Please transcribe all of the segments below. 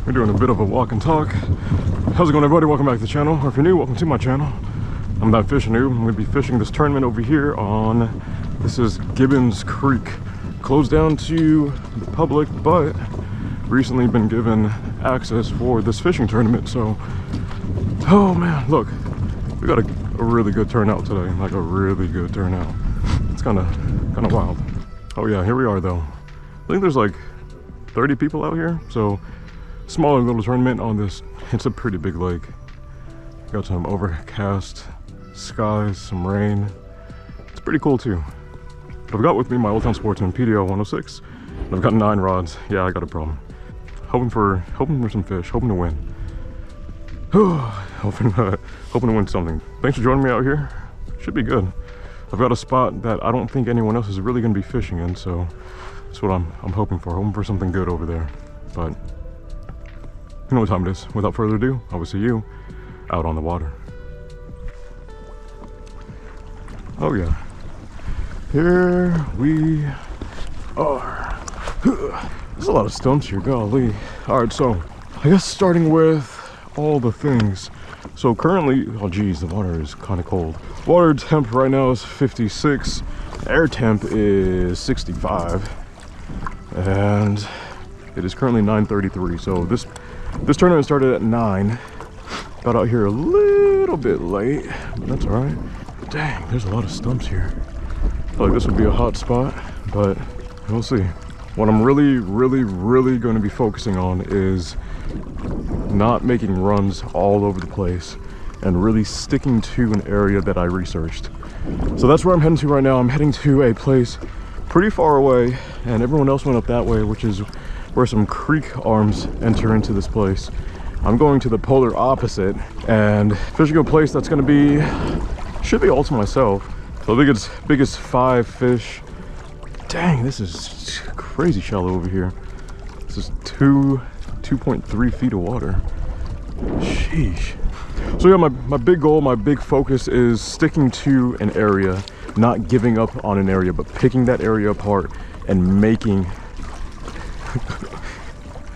We're doing a bit of a walk and talk. How's it going, everybody? Welcome back to the channel. Or if you're new, welcome to my channel. I'm that fishing noob. I'm going to be fishing this tournament over here on, this is Gibbon's Creek. Closed down to the public, but recently been given access for this fishing tournament. So, oh man, look, we got a really good turnout today. Like a really good turnout. It's kind of wild. Oh yeah, here we are though. I think there's like 30 people out here. So smaller little tournament on this. It's a pretty big lake. Got some overcast skies, some rain. It's pretty cool too. But I've got with me my Old Town Sportsman PDO 106. And I've got 9 rods. Yeah, I got a problem. Hoping for some fish. Hoping to win. hoping to win something. Thanks for joining me out here. Should be good. I've got a spot that I don't think anyone else is really going to be fishing in, so that's what I'm hoping for. Hoping for something good over there. But you know what time it is. Without further ado, I will see you out on the water. Oh yeah. Here we are. There's a lot of stumps here, golly. Alright, so I guess starting with all the things. So currently, oh geez, the water is kind of cold. Water temp right now is 56. Air temp is 65. And it is currently 9:33. So this tournament started at 9. Got out here a little bit late, but that's all right. Dang, there's a lot of stumps here. I feel like this would be a hot spot, but we'll see. What I'm really going to be focusing on is not making runs all over the place and really sticking to an area that I researched. So that's where I'm heading to right now. I'm heading to a place pretty far away, and everyone else went up that way, which is where some creek arms enter into this place. I'm going to the polar opposite and fishing a place that's going to be, should be all to myself. So I think it's biggest 5 fish. Dang, this is crazy shallow over here. This is 2.3 feet of water. Sheesh. So yeah, my big goal, my big focus is sticking to an area, not giving up on an area, but picking that area apart and making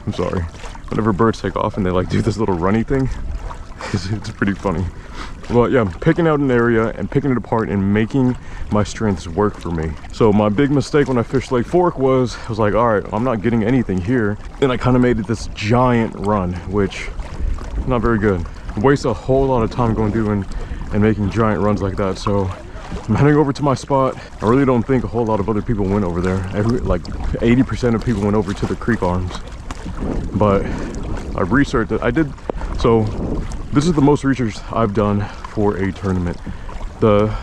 I'm sorry, whenever birds take off and they like do this little runny thing, it's pretty funny. Well yeah, picking out an area and picking it apart and making my strengths work for me. So my big mistake when I fished Lake Fork was, I was like, all right, I'm not getting anything here. And I kind of made it this giant run, which not very good. Waste a whole lot of time going through and making giant runs like that. So I'm heading over to my spot. I really don't think a whole lot of other people went over there. Like 80% of people went over to the creek arms. But I researched it. I did, so this is the most research I've done for a tournament. The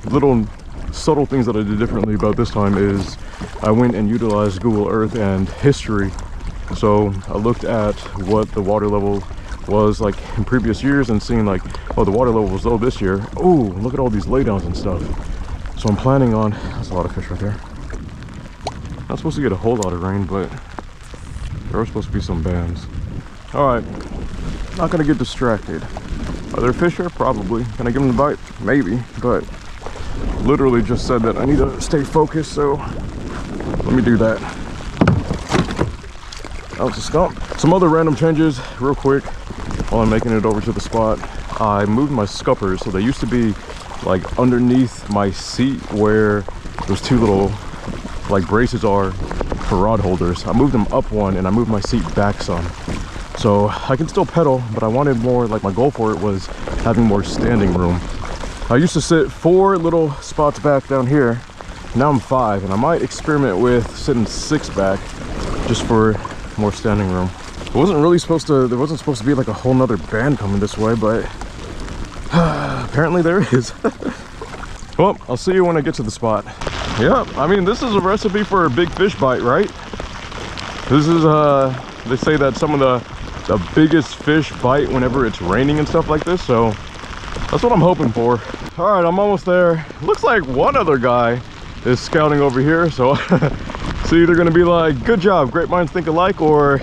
little subtle things that I did differently about this time is I went and utilized Google Earth and history. So I looked at what the water level was like in previous years and seeing like, oh, the water level was low this year. Oh, look at all these laydowns and stuff. So I'm planning on, that's a lot of fish right there. Not supposed to get a whole lot of rain, but there are supposed to be some bands. All right, not gonna get distracted. Are there fish here? Probably. Can I give them a bite? Maybe, but literally just said that I need to stay focused, so let me do that. That was a stump. Some other random changes real quick while I'm making it over to the spot. I moved my scuppers, so they used to be like underneath my seat where those 2 little like braces are for rod holders. I moved them up one and I moved my seat back some. So I can still pedal, but I wanted more, like my goal for it was having more standing room. I used to sit 4 little spots back down here. Now I'm 5, and I might experiment with sitting 6 back just for more standing room. It wasn't really supposed to, there wasn't supposed to be like a whole nother band coming this way, but apparently there is. Well, I'll see you when I get to the spot. Yeah, I mean, this is a recipe for a big fish bite, right? This is, they say that some of the biggest fish bite whenever it's raining and stuff like this, so that's what I'm hoping for. All right, I'm almost there. Looks like one other guy is scouting over here, so it's either gonna be like, good job, great minds think alike, or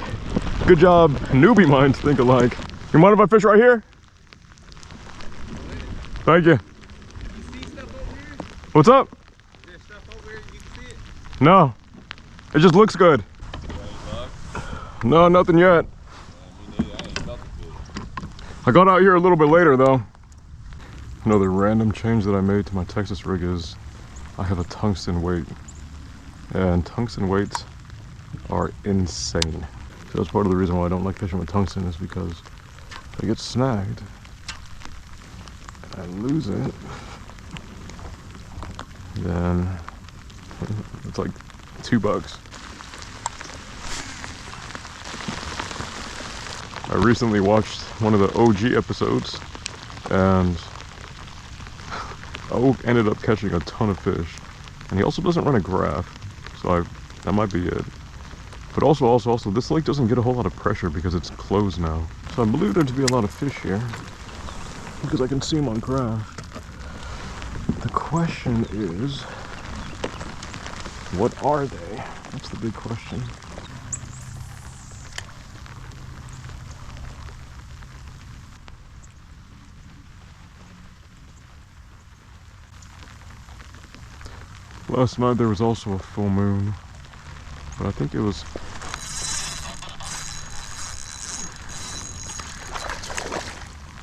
good job, newbie minds think alike. You mind if I fish right here? Thank you. You see stuff over here? What's up? Is there stuff over here you can see it? No, it just looks good. No, nothing yet. I got out here a little bit later though. Another random change that I made to my Texas rig is I have a tungsten weight. And tungsten weights are insane. So that's part of the reason why I don't like fishing with tungsten, is because if I get snagged and I lose it, then it's like $2. I recently watched one of the OG episodes and Oak ended up catching a ton of fish, and he also doesn't run a graph, so that might be it. But also this lake doesn't get a whole lot of pressure because it's closed now, so I believe there to be a lot of fish here because I can see them on graph. The question is, what are they? That's the big question. Last night there was also a full moon, but I think it was...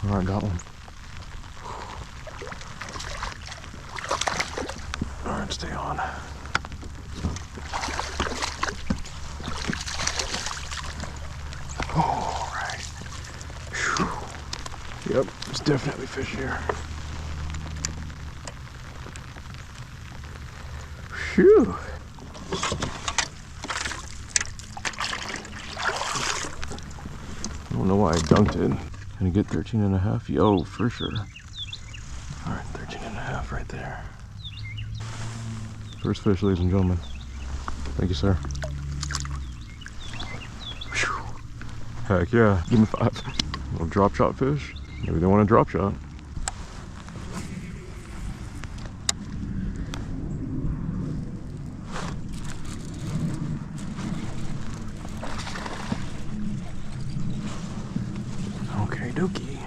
Alright, got one. Alright, stay on. Alright. Yep, there's definitely fish here. Phew. I don't know why I dunked it. Gonna get 13.5? Yo, for sure. Alright, 13.5 right there. First fish, ladies and gentlemen. Thank you, sir. Whew. Heck yeah, give me 5. Little drop shot fish. Maybe they want a drop shot. Okay, dokie.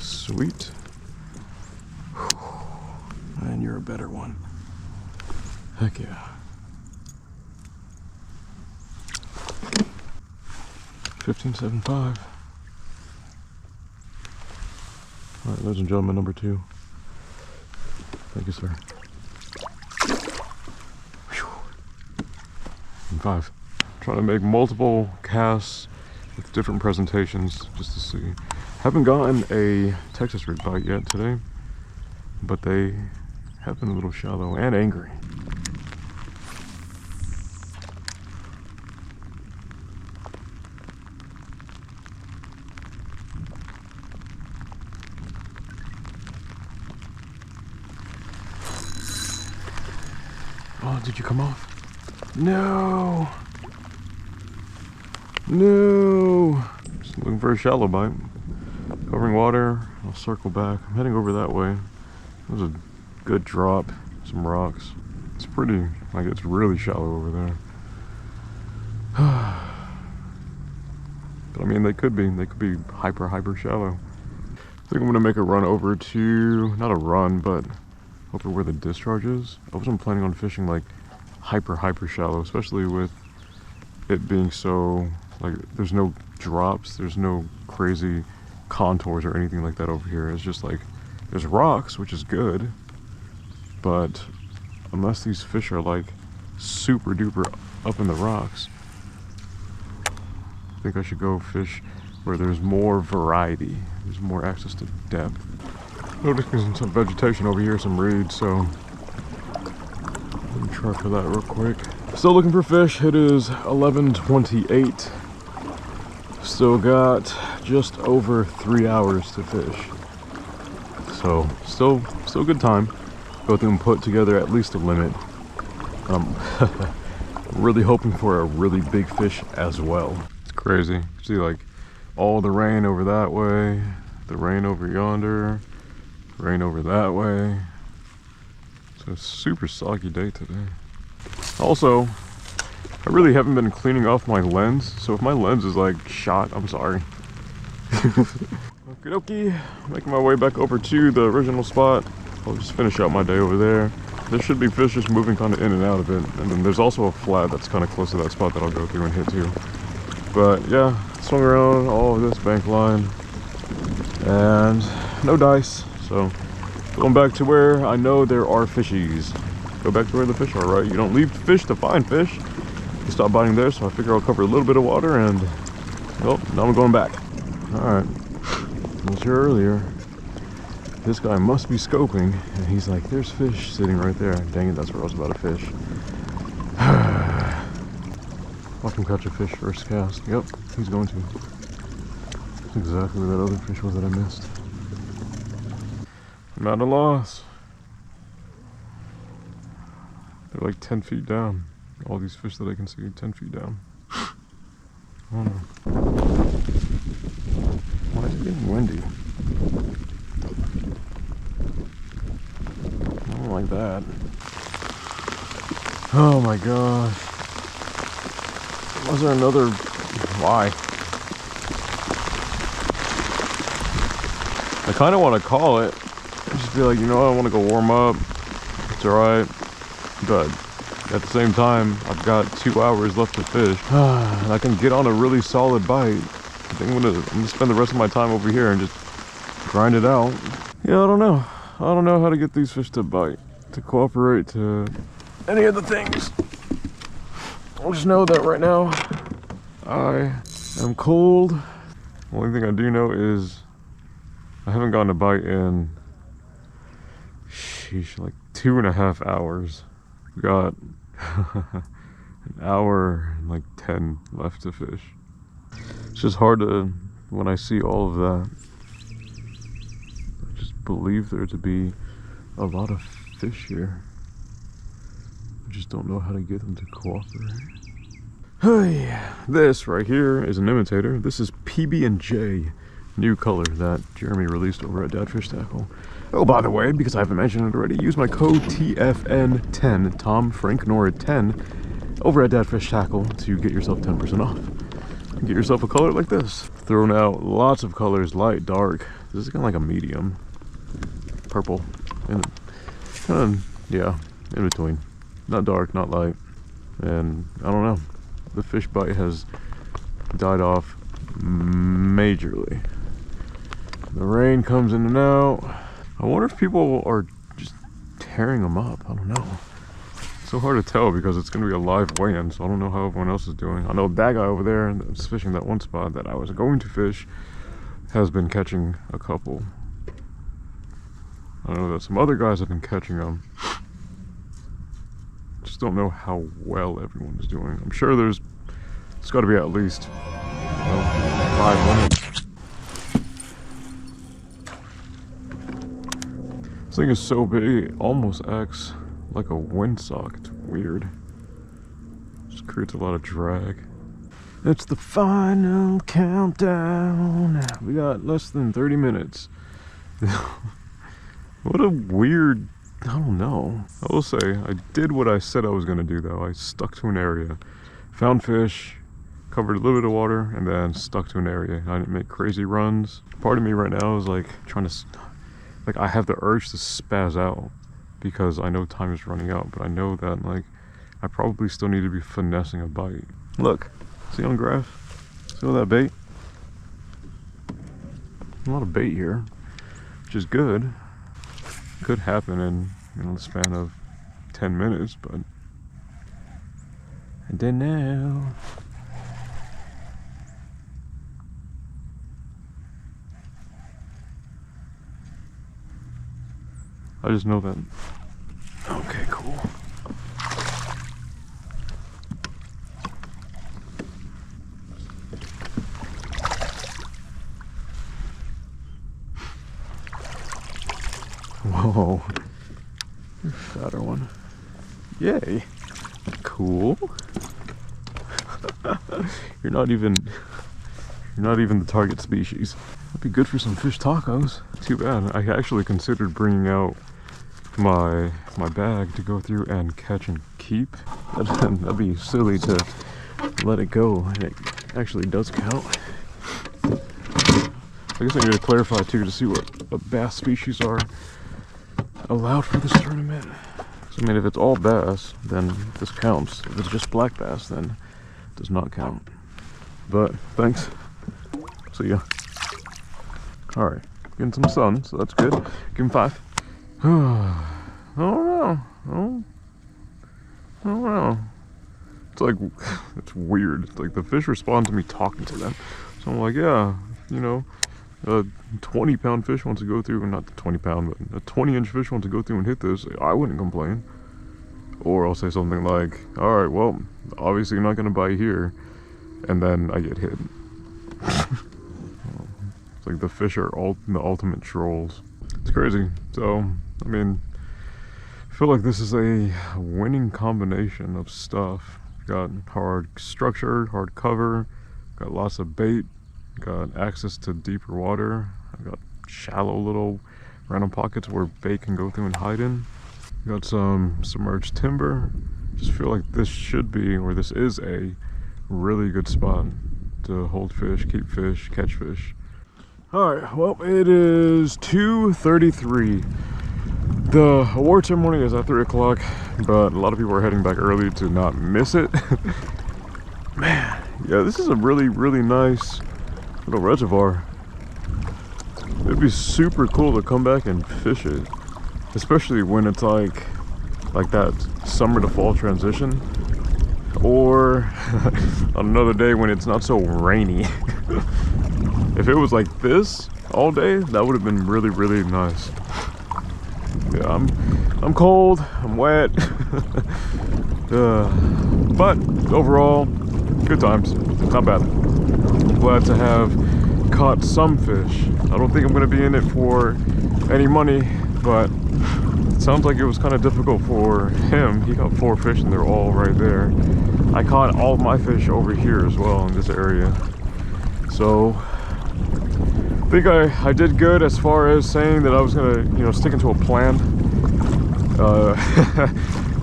Sweet. And you're a better one. Heck yeah. 15.75. Alright, ladies and gentlemen, number 2. Thank you, sir. Whew. And 5. Trying to make multiple casts with different presentations just to see. Haven't gotten a Texas rig bite yet today, but they have been a little shallow and angry. Oh, did you come off? No! No! Just looking for a shallow bite. Covering water, I'll circle back. I'm heading over that way. It was a good drop, some rocks. It's pretty, like it's really shallow over there. But I mean, they could be hyper shallow. I think I'm gonna make a run over to, not a run, but over where the discharge is. I wasn't planning on fishing like hyper shallow, especially with it being so, like, there's no drops, there's no crazy contours or anything like that over here. It's just like, there's rocks, which is good, but unless these fish are like super duper up in the rocks, I think I should go fish where there's more variety, there's more access to depth. Noticing some vegetation over here, some reeds, so let me try for that real quick. Still looking for fish. It is 11:28. Still got just over 3 hours to fish. So still good time. Go through and put together at least a limit. I'm really hoping for a really big fish as well. It's crazy. See, like, all the rain over that way, the rain over yonder, rain over that way. So it's a super soggy day today. Also, I really haven't been cleaning off my lens, so if my lens is like shot, I'm sorry. Okie dokie, making my way back over to the original spot. I'll just finish out my day over there. There should be fish just moving kind of in and out of it. And then there's also a flat that's kind of close to that spot that I'll go through and hit too. But yeah, swung around all of this bank line and no dice. So going back to where I know there are fishies. Go back to where the fish are, right? You don't leave fish to find fish. You stop biting there, so I figure I'll cover a little bit of water and, well, now I'm going back. All right, I was here earlier. This guy must be scoping, and he's like, there's fish sitting right there. Dang it, that's where I was about to fish. Watch him catch a fish first cast. Yep, he's going to. That's exactly where that other fish was that I missed. I'm at a loss. They're like 10 feet down. All these fish that I can see, 10 feet down. I don't know. Why is it getting windy? I don't like that. Oh my gosh. Was there another? Why? I kind of want to call it. Just be like, you know what, I want to go warm up. It's alright. But at the same time, I've got 2 hours left to fish. And I can get on a really solid bite. I think I'm gonna spend the rest of my time over here and just grind it out. Yeah, I don't know. I don't know how to get these fish to bite, to cooperate, to any of the things. I'll just know that right now I am cold. The only thing I do know is I haven't gotten a bite in, sheesh, like 2.5 hours. We got an hour and like 10 left to fish. It's just hard to, when I see all of that, I just believe there to be a lot of fish here. I just don't know how to get them to cooperate. Hey, this right here is an imitator. This is PB&J, new color that Jeremy released over at Dad Fish Tackle. Oh, by the way, because I haven't mentioned it already, use my code TFN10, Tom Frank Nora 10, over at Dad Fish Tackle to get yourself 10% off. And get yourself a color like this. Throwing out lots of colors, light, dark. This is kind of like a medium. Purple. And kind of, yeah, in between. Not dark, not light. And I don't know. The fish bite has died off majorly. The rain comes in and out. I wonder if people are just tearing them up. I don't know. It's so hard to tell because it's going to be a live weigh-in, so I don't know how everyone else is doing. I know that guy over there that's fishing that one spot that I was going to fish has been catching a couple. I know that some other guys have been catching them. Just don't know how well everyone is doing. I'm sure it's got to be at least 5 limits. This thing is so big, it almost acts like a windsock. It's weird. Just creates a lot of drag. It's the final countdown. We got less than 30 minutes. What a weird, I don't know. I will say, I did what I said I was going to do though. I stuck to an area, found fish, covered a little bit of water, and then stuck to an area. I didn't make crazy runs. Part of me right now is like trying to, like I have the urge to spaz out because I know time is running out, but I know that like I probably still need to be finessing a bite. Look, see on graph? See all that bait? A lot of bait here, which is good. Could happen in, you know, the span of 10 minutes, but I don't know. I just know that. Okay, cool. Whoa, you're a fatter one. Yay, cool. You're not even the target species. That'd be good for some fish tacos. Too bad. I actually considered bringing out my bag to go through and catch and keep. That'd be silly to let it go, and it actually does count. I guess I need to clarify too to see what bass species are allowed for this tournament. So I mean, if it's all bass, then this counts. If it's just black bass, then it does not count. But thanks. See ya. All right, getting some sun, so that's good. Give him 5. I don't know. I don't know. It's like, it's weird. It's like the fish respond to me talking to them. So I'm like, yeah, you know, a 20-pound fish wants to go through, not the 20-pound, but a 20-inch fish wants to go through and hit this. I wouldn't complain. Or I'll say something like, all right, well, obviously you're not going to bite here. And then I get hit. It's like the fish are the ultimate trolls. It's crazy. So, I mean, I feel like this is a winning combination of stuff. Got hard structure, hard cover, got lots of bait, got access to deeper water, I got shallow little random pockets where bait can go through and hide in. Got some submerged timber. Just feel like this should be, or this is a really good spot to hold fish, keep fish, catch fish. All right, well, it is 2:33. The award ceremony is at 3 o'clock, but a lot of people are heading back early to not miss it. Man, yeah, this is a really, really nice little reservoir. It'd be super cool to come back and fish it, especially when it's like that summer to fall transition, or on another day when it's not so rainy. If it was like this all day, that would have been really, really nice. Yeah, I'm cold, I'm wet, but overall, good times, not bad. I'm glad to have caught some fish. I don't think I'm going to be in it for any money, but it sounds like it was kind of difficult for him. He caught 4 fish and they're all right there. I caught all of my fish over here as well in this area. So I think I did good as far as saying that I was gonna, you know, stick into a plan.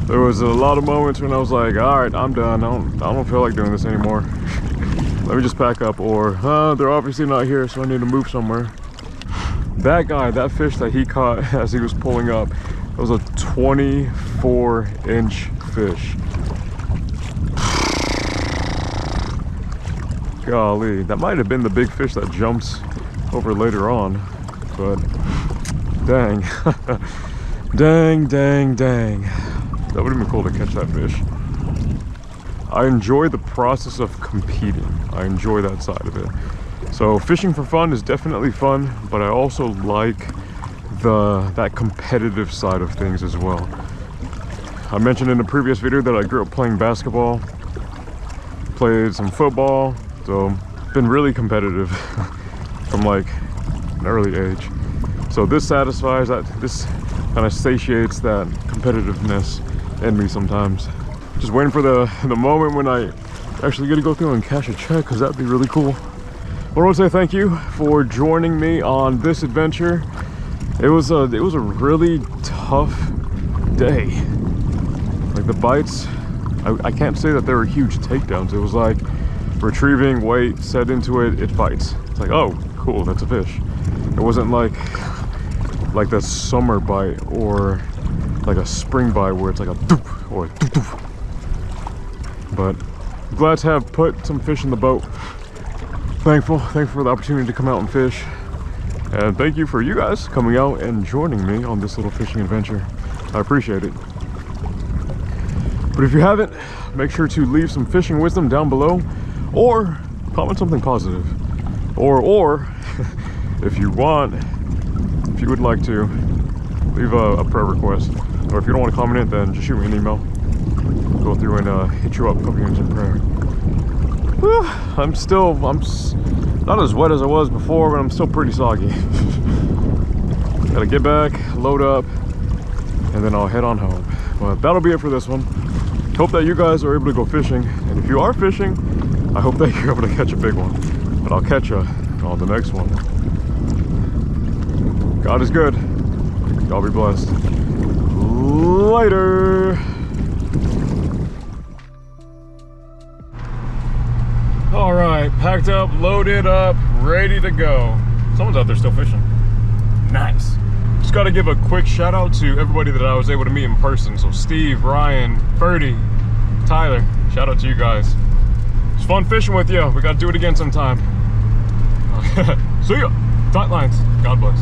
There was a lot of moments when I was like, all right, I'm done. I don't feel like doing this anymore. Let me just pack up, or they're obviously not here, so I need to move somewhere. That guy, that fish that he caught as he was pulling up, it was a 24-inch fish. Golly, that might have been the big fish that jumps over later on, but dang. dang. That would have been cool to catch that fish. I enjoy the process of competing. I enjoy that side of it. So fishing for fun is definitely fun, but I also like that competitive side of things as well. I mentioned in the previous video that I grew up playing basketball, played some football, so been really competitive from like an early age. So this satisfies that, this kind of satiates that competitiveness in me sometimes. Just waiting for the moment when I actually get to go through and cash a check, because that'd be really cool. I want to say thank you for joining me on this adventure. It was a really tough day. Like the bites, I can't say that they were huge takedowns. It was like retrieving, weight, set into it, it bites. It's like, oh, cool, that's a fish. It wasn't like the summer bite or like a spring bite where it's like a doop or a doop doop. But I'm glad to have put some fish in the boat. Thankful for the opportunity to come out and fish. And thank you for you guys coming out and joining me on this little fishing adventure. I appreciate it. But if you haven't, make sure to leave some fishing wisdom down below, or comment something positive. Or if you would like to, leave a prayer request. Or if you don't want to comment it, then just shoot me an email. Go through and hit you up, cover you in prayer. Whew, I'm not as wet as I was before, but I'm still pretty soggy. Gotta get back, load up, and then I'll head on home. But that'll be it for this one. Hope that you guys are able to go fishing, and if you are fishing, I hope that you're able to catch a big one. But I'll catch you on the next one. God is good. Y'all be blessed. Later. All right, packed up, loaded up, ready to go. Someone's out there still fishing. Nice. Just got to give a quick shout out to everybody that I was able to meet in person. So Steve, Ryan, Ferdy, Tyler, shout out to you guys. It's fun fishing with you. We got to do it again sometime. See ya. Tight lines. God bless.